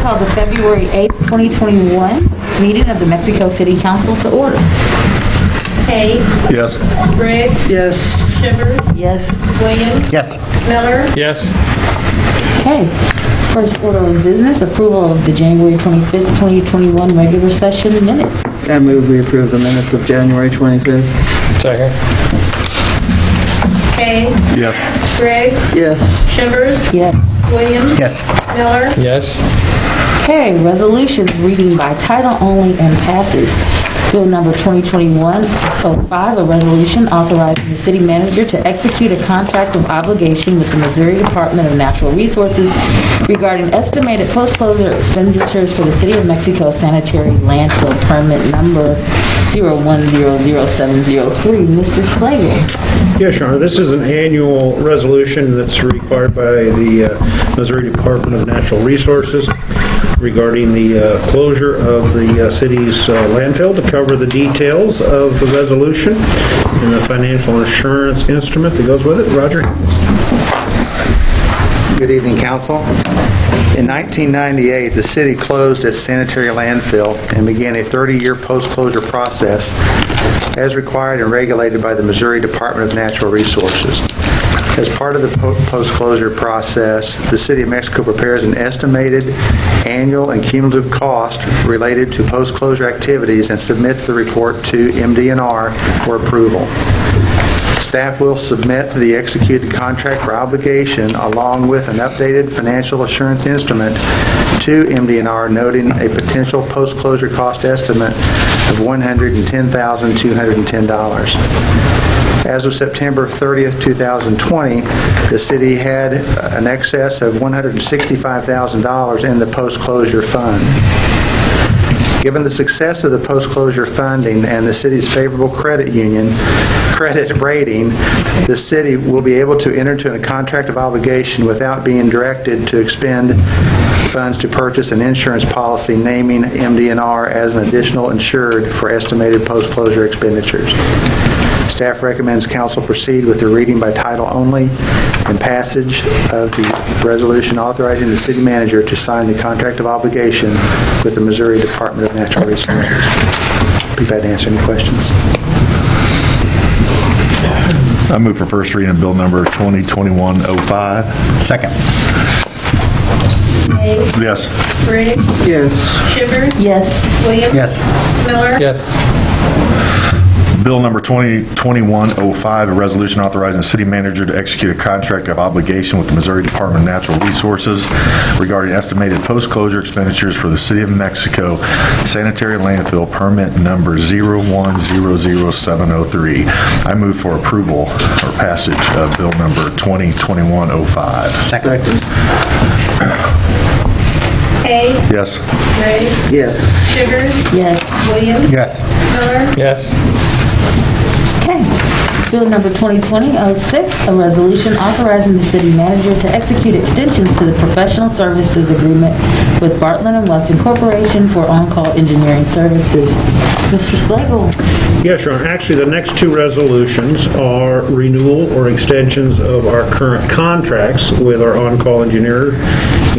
call the February 8th, 2021 meeting of the Mexico City Council to order. Hay. Yes. Briggs. Yes. Shivers. Yes. Williams. Yes. Miller. Yes. Okay. First order of business, approval of the January 25th, 2021 regular session minutes. I move we approve the minutes of January 25th. Second. Hay. Yes. Briggs. Yes. Shivers. Yes. Williams. Yes. Miller. Yes. Okay, resolutions reading by title only and passage. Bill number 2021-05, a resolution authorizing the city manager to execute a contract of obligation with the Missouri Department of Natural Resources regarding estimated post-closure expenditures for the City of Mexico sanitary landfill permit number 0100703. Mr. Slagle. Yes, Your Honor, this is an annual resolution that's required by the Missouri Department of Natural Resources regarding the closure of the city's landfill. To cover the details of the resolution and the financial assurance instrument that goes with it, Roger. Good evening, Council. In 1998, the city closed its sanitary landfill and began a 30-year post-closure process as required and regulated by the Missouri Department of Natural Resources. As part of the post-closure process, the City of Mexico prepares an estimated annual and cumulative cost related to post-closure activities and submits the report to MDNR for approval. Staff will submit the executed contract for obligation along with an updated financial assurance instrument to MDNR noting a potential post-closure cost estimate of $110,210. As of September 30th, 2020, the city had an excess of $165,000 in the post-closure fund. Given the success of the post-closure funding and the city's favorable credit rating, the city will be able to enter into a contract of obligation without being directed to expend funds to purchase an insurance policy naming MDNR as an additional insured for estimated post-closure expenditures. Staff recommends council proceed with the reading by title only and passage of the resolution authorizing the city manager to sign the contract of obligation with the Missouri Department of Natural Resources. Be glad to answer any questions. I move for first reading of bill number 2021-05. Second. Hay. Yes. Briggs. Yes. Shivers. Yes. Williams. Yes. Miller. Yes. Bill number 2021-05, a resolution authorizing the city manager to execute a contract of obligation with the Missouri Department of Natural Resources regarding estimated post-closure expenditures for the City of Mexico sanitary landfill permit number 0100703. I move for approval or passage of bill number 2021-05. Second. Hay. Yes. Briggs. Yes. Shivers. Yes. Williams. Yes. Miller. Yes. Okay. Bill number 2020-06, a resolution authorizing the city manager to execute extensions to the professional services agreement with Bartlett and Weston Corporation for on-call engineering services. Mr. Slagle. Yes, Your Honor. Actually, the next two resolutions are renewal or extensions of our current contracts with our on-call engineering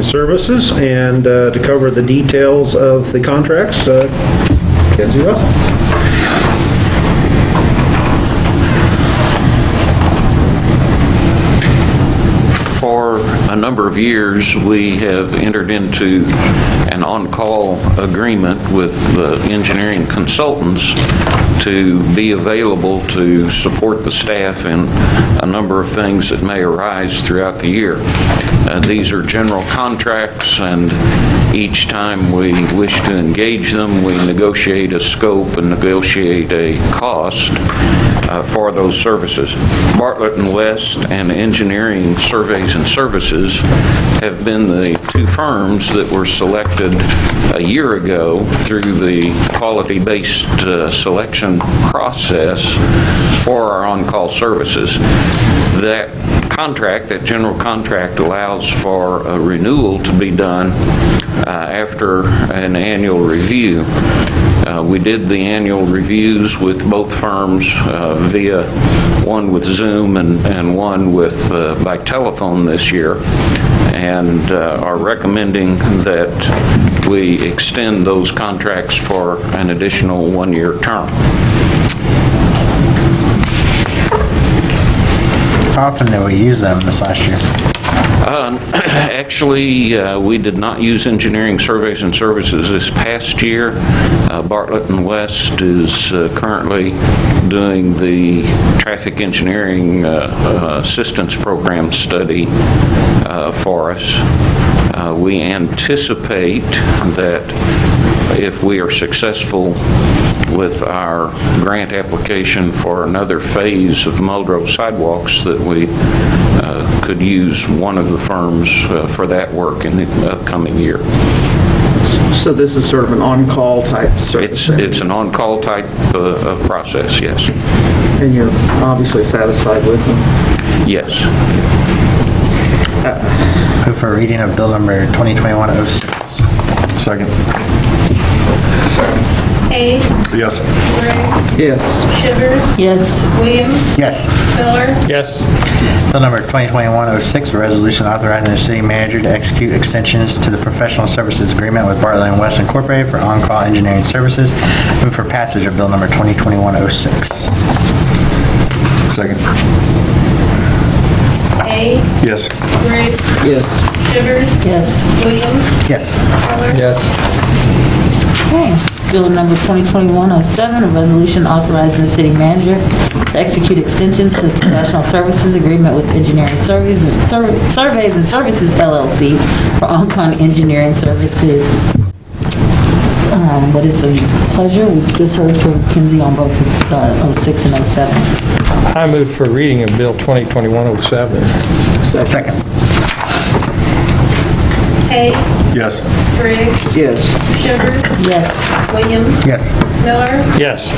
services. And to cover the details of the contracts, Kenzie Russell. For a number of years, we have entered into an on-call agreement with engineering consultants to be available to support the staff in a number of things that may arise throughout the year. These are general contracts, and each time we wish to engage them, we negotiate a scope and negotiate a cost for those services. Bartlett and West and Engineering Surveys and Services have been the two firms that were selected a year ago through the quality-based selection process for our on-call services. That contract, that general contract, allows for a renewal to be done after an annual review. We did the annual reviews with both firms via one with Zoom and one with by telephone this year. and are recommending that we extend those contracts for an additional one-year term. How often did we use them this last year? Actually, we did not use engineering surveys and services this past year. Bartlett and West is currently doing the traffic engineering assistance program study for us. We anticipate that if we are successful with our grant application for another phase of Muldrow sidewalks, that we could use one of the firms for that work in the upcoming year. So this is sort of an on-call type service? It's an on-call type of process, yes. And you're obviously satisfied with them? Yes. Move for reading of bill number 2021-06. Second. Hay, Yes. Briggs, Yes. Shivers, Yes. Williams, Yes. Miller, Yes. Bill number 2021-06, a resolution authorizing the city manager to execute extensions to the professional services agreement with Bartlett and West Incorporated for on-call engineering services. Move for passage of bill number 2021-06. Second. Hay, Yes. Briggs, Yes. Shivers, Yes. Williams, Yes. Miller, Okay. Bill number 2021-07, a resolution authorizing the city manager to execute extensions to the professional services agreement with Engineering Surveys and Services LLC for on-call engineering services. What is the pleasure? We just heard from Kinsey on both 06 and 07. I move for reading of Bill 2021-07. Second. Hay, Yes. Briggs, Yes. Shivers, Yes. Williams, Yes. Miller, Yes.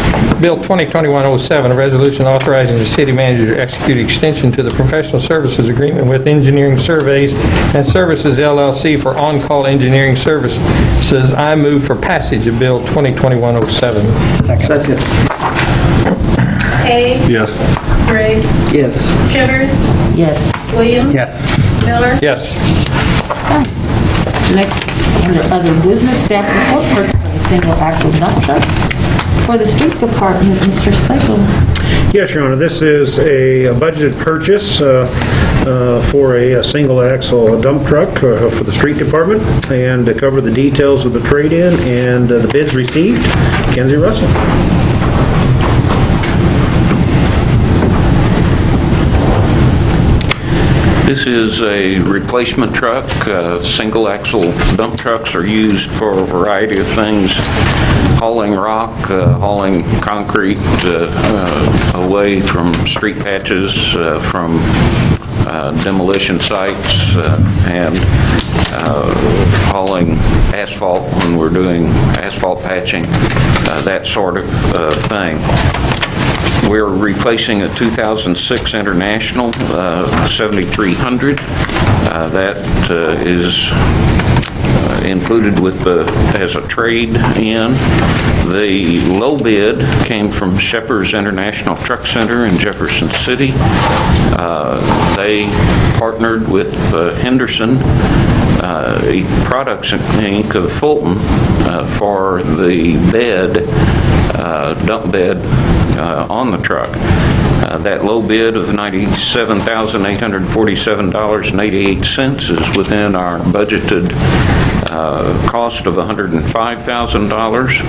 Bill 2021-07, a resolution authorizing the city manager to execute extension to the professional services agreement with Engineering Surveys and Services LLC for on-call engineering services. I move for passage of Bill 2021-07. Second. Hay, Yes. Briggs, Yes. Shivers, Yes. Williams, Yes. Miller, Yes. Next, under other business, staff report, purchase of a single axle dump truck for the street department. Mr. Slagle. Yes, Your Honor, this is a budgeted purchase for a single axle dump truck for the street department, and to cover the details of the trade-in and the bids received, Kenzie Russell. This is a replacement truck. Single axle dump trucks are used for a variety of things: hauling rock, hauling concrete away from street patches, from demolition sites, and hauling asphalt when we're doing asphalt patching, that sort of thing. We're replacing a 2006 International 7300. That is included with as a trade-in. The low bid came from Shepherd's International Truck Center in Jefferson City. They partnered with Henderson Products Inc. of Fulton for the bed, dump bed on the truck. That low bid of $97,847.88 is within our budgeted cost of $105,000.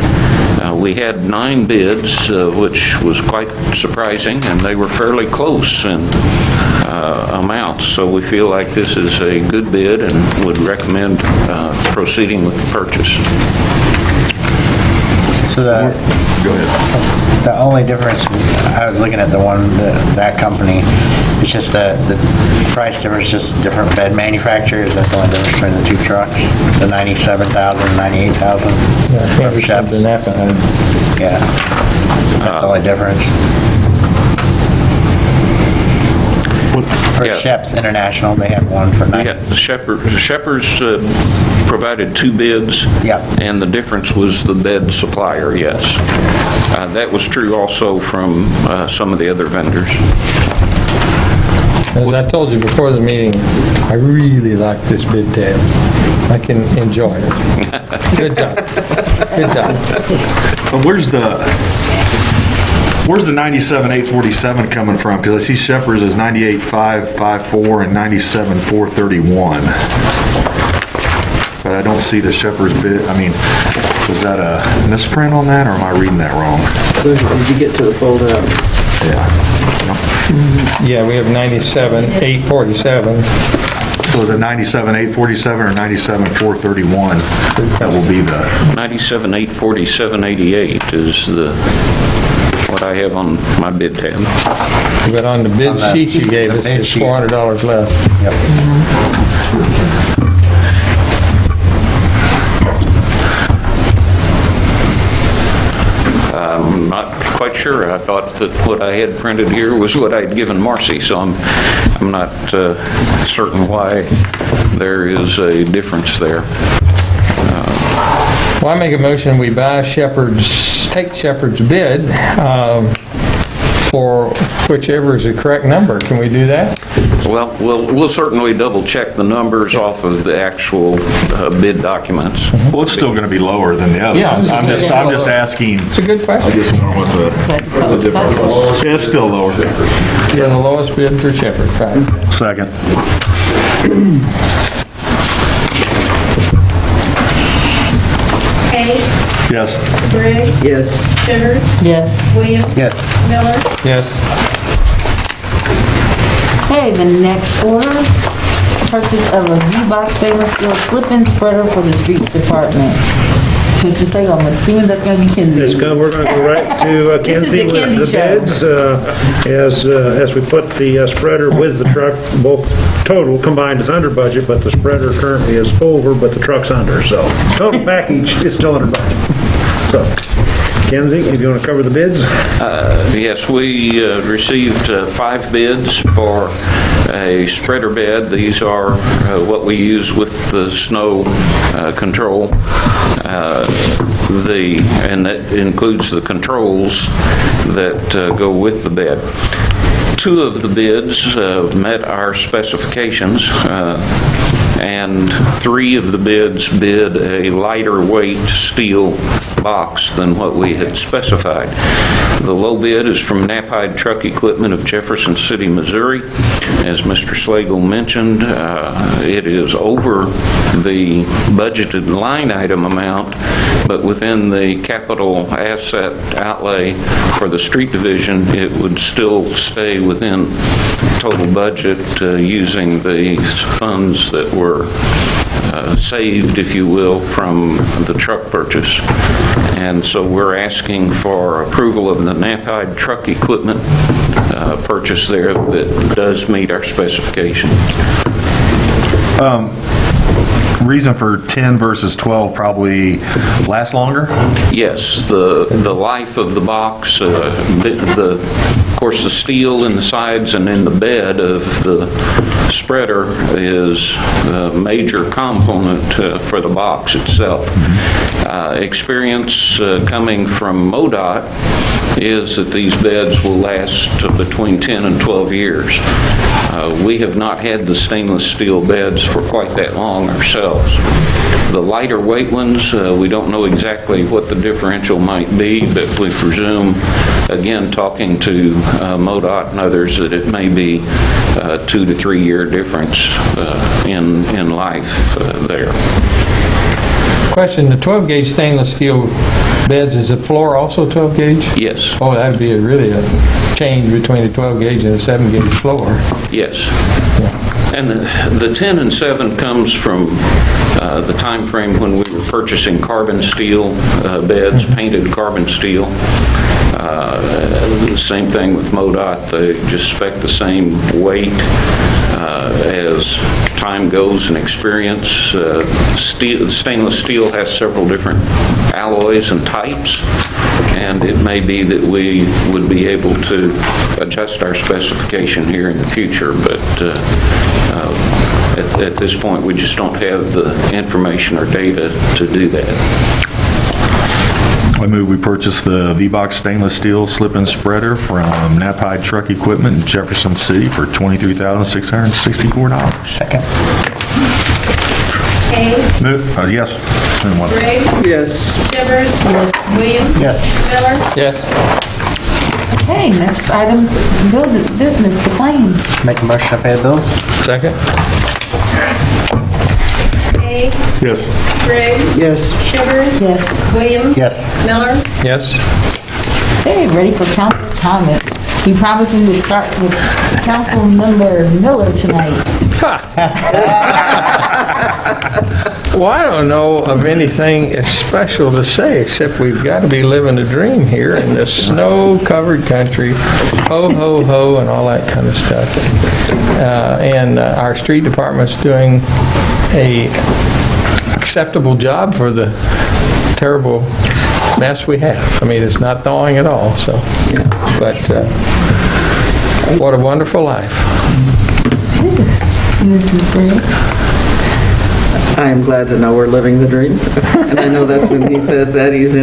We had 9 bids, which was quite surprising, and they were fairly close in amounts, so we feel like this is a good bid and would recommend proceeding with the purchase. So the only difference, I was looking at the one, that company, it's just the price difference, just different bed manufacturer. Is that the only difference between the two trucks? The 97,000 and 98,000? Can't be something happening. Yeah. That's the only difference. For Yeah. Sheps International, they had one for 90. Yeah, Shepherd's provided 2 bids. Yeah. And the difference was the bed supplier, yes. That was true also from some of the other vendors. As I told you before the meeting, I really like this bid tab. I can enjoy it. Good job. Good job. But where's the 97,847 coming from? Because I see Shepherd's is 98,554 and 97,431. But I don't see the Shepherd's bid. I mean, was that a misprint on that, or am I reading that wrong? Did you get to the folder? Yeah. Yeah, we have 97,847. So is it 97,847 or 97,431? That will be the, 97,847.88 is what I have on my bid tab. But on the bid sheet you gave us, it's $400 less. I'm not quite sure. I thought that what I had printed here was what I'd given Marcy, so I'm not certain why there is a difference there. Well, I make a motion, we buy take Shepherd's bid for whichever is the correct number. Can we do that? Well, we'll certainly double-check the numbers off of the actual bid documents. well, it's still going to be lower than the other Yeah, ones. I'm just asking. It's a good question. Just wondering what the difference was. Yeah, it's still lower. Yeah, the lowest bid for Shepherd, right. Second. Hayes, Yes. Briggs, Yes. Shivers, Yes. Williams. Yes. Miller. Yes. Okay, the next order, purchase of a V-Box stainless steel slip-in spreader for the street department. Mr. Salem, I'm assuming that's going to be Kinsey. We're going to go right to This is the Kinsey with Kinsey the show. bids. As we put the spreader with the truck, both total combined is under budget, but the spreader currently is over, but the truck's under. So total package is still under budget. So Kinsey, if you want to cover the bids? Yes, we received 5 bids for a spreader bed. These are what we use with the snow control. And that includes the controls that go with the bed. 2 of the bids met our specifications, and 3 of the bids bid a lighter weight steel box than what we had specified. The low bid is from Knapheide Truck Equipment of Jefferson City, Missouri. As Mr. Slagle mentioned, it is over the budgeted line item amount, but within the capital asset outlay for the street division, it would still stay within total budget using the funds that were saved, if you will, from the truck purchase. And so we're asking for approval of the Knapheide Truck Equipment purchase there that does meet our specification. Reason for 10 versus 12 probably lasts longer? Yes, the life of the box, of course, the steel in the sides and in the bed of the spreader is a major component for the box itself. Experience coming from MoDOT is that these beds will last between 10 and 12 years. We have not had the stainless steel beds for quite that long ourselves. The lighter weight ones, we don't know exactly what the differential might be, but we presume, again, talking to MoDOT and others, that it may be a 2 to 3 year difference in life there. Question, the 12 gauge stainless steel beds, is the floor also 12 gauge? Yes, Oh, that'd be really a change between a 12 gauge and a 7 gauge floor. yes. And the 10 and 7 comes from the time frame when we were purchasing carbon steel beds, painted carbon steel. Same thing with MoDOT, they just spec the same weight as time goes and experience. Stainless steel has several different alloys and types, and it may be that we would be able to adjust our specification here in the future, but at this point, we just don't have the information or data to do that. I move we purchase the V-Box stainless steel slip-in spreader from Knapheide Truck Equipment in Jefferson City for $23,664. Second. Hay, Yes. And what- Briggs, Yes. Shivers, Williams. Yes. Miller. Yes. Okay, next item, business, the claims. Make a motion to pay the bills? Second. Hay, Yes. Briggs. Yes. Shivers. Yes. Williams. Yes. Miller. Yes. Okay, ready for council comments. You promised we would start with Council Member Miller tonight. Well, I don't know of anything special to say, except we've got to be living a dream here in this snow-covered country, ho, ho, ho, and all that kind of stuff. And our street department's doing a acceptable job for the terrible mess we have. I mean, it's not thawing at all, so, but what a wonderful life. Mrs. Briggs? I am glad to know we're living the dream. And I know that's when he says that, he's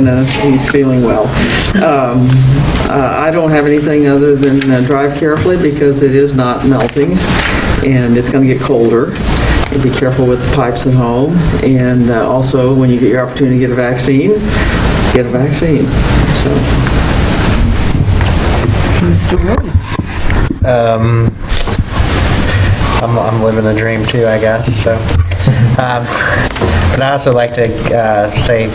feeling well. I don't have anything other than drive carefully because it is not melting and it's going to get colder. And be careful with the pipes at home. And also, when you get your opportunity to get a vaccine, get a vaccine. So. Mr. Williams? I'm living the dream too, I guess, so. But I also like to say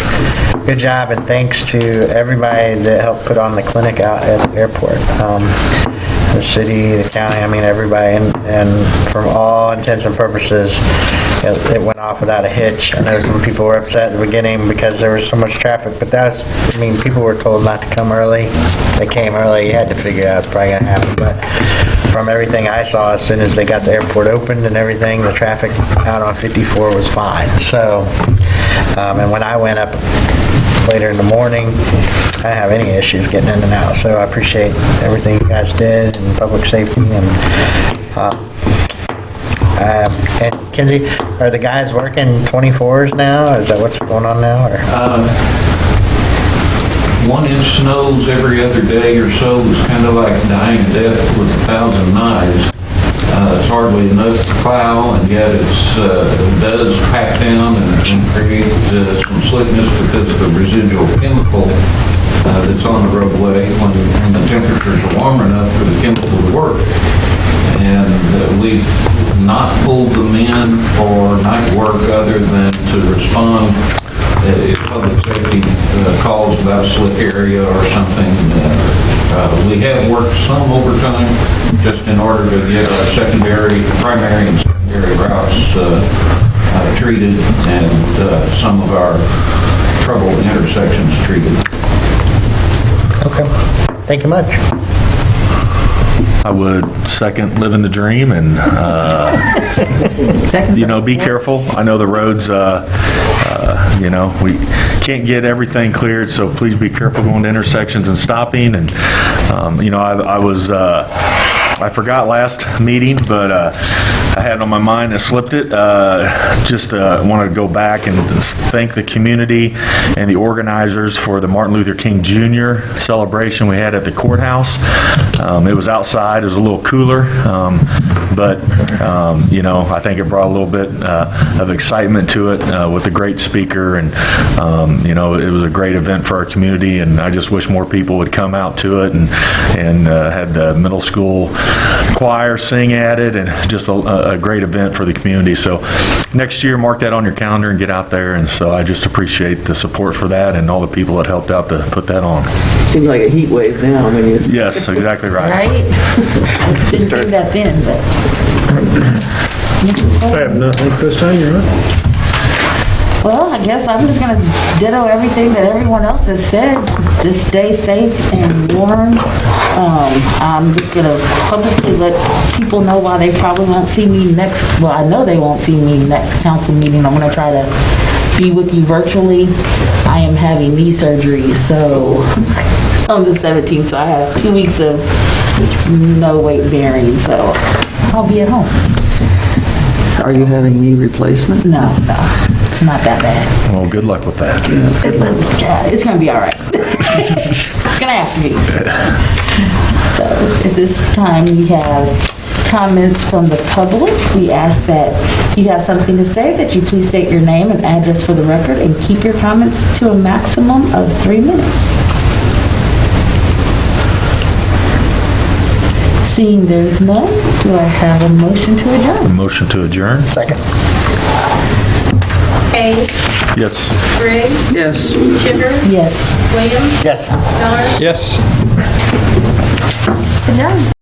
good job and thanks to everybody that helped put on the clinic out at the airport. The city, the county, I mean, everybody, and from all intents and purposes, it went off without a hitch. I know some people were upset at the beginning because there was so much traffic, but that's, I mean, people were told not to come early. They came early, you had to figure out it's probably going to happen, but from everything I saw, as soon as they got the airport opened and everything, the traffic out on 54 was fine. So, and when I went up later in the morning, I didn't have any issues getting in and out. So I appreciate everything you guys did and public safety and Kinsey, are the guys working 24s now? Is that what's going on now? Or? 1 inch snows every other day or so is kind of like dying to death with 1,000 knives. It's hardly enough to plow, and yet it does pack down and create some slickness because of the residual chemical that's on the roadway when the temperatures are warm enough for the chemical to work. And we've not pulled them in for night work other than to respond if public safety calls about a slick area or something. We have worked some overtime just in order to get our primary and secondary routes treated and some of our trouble intersections treated. Okay. Thank you much. I would second living the dream and, be careful. I know the roads, we can't get everything cleared, so please be careful going to intersections and stopping. And, I forgot last meeting, but I had it on my mind and slipped it. Just want to go back and thank the community and the organizers for the Martin Luther King Jr. celebration we had at the courthouse. It was outside. It was a little cooler, but I think it brought a little bit of excitement to it with a great speaker, and it was a great event for our community. And I just wish more people would come out to it and had the middle school choir sing at it, and just a great event for the community. So next year, mark that on your calendar and get out there. And so I just appreciate the support for that and all the people that helped out to put that on. Seems like a heat wave now. Yes, exactly right. Right? Didn't think that then, but. I have nothing this time, you're on. Well, I guess I'm just gonna ditto everything that everyone else has said. Just stay safe and warm. I'm just gonna publicly let people know why they probably won't see me next, well, I know they won't see me next council meeting. I'm gonna try to be with you virtually. I am having knee surgery, so on the 17th, so I have 2 weeks of no weight bearing, so I'll be at home. Are you having knee replacement? No. not that bad. Well, good luck with that. Yeah, it's gonna be all right. It's gonna have to be. So at this time, we have comments from the public. We ask that if you have something to say, that you please state your name and address for the record and keep your comments to a maximum of 3 minutes. Seeing there's none, do I have a motion to adjourn? Motion to adjourn? Second. Hayes, Yes. Briggs, Yes. Sugar, Yes. Williams, Yes. Miller. Yes. Adjourn.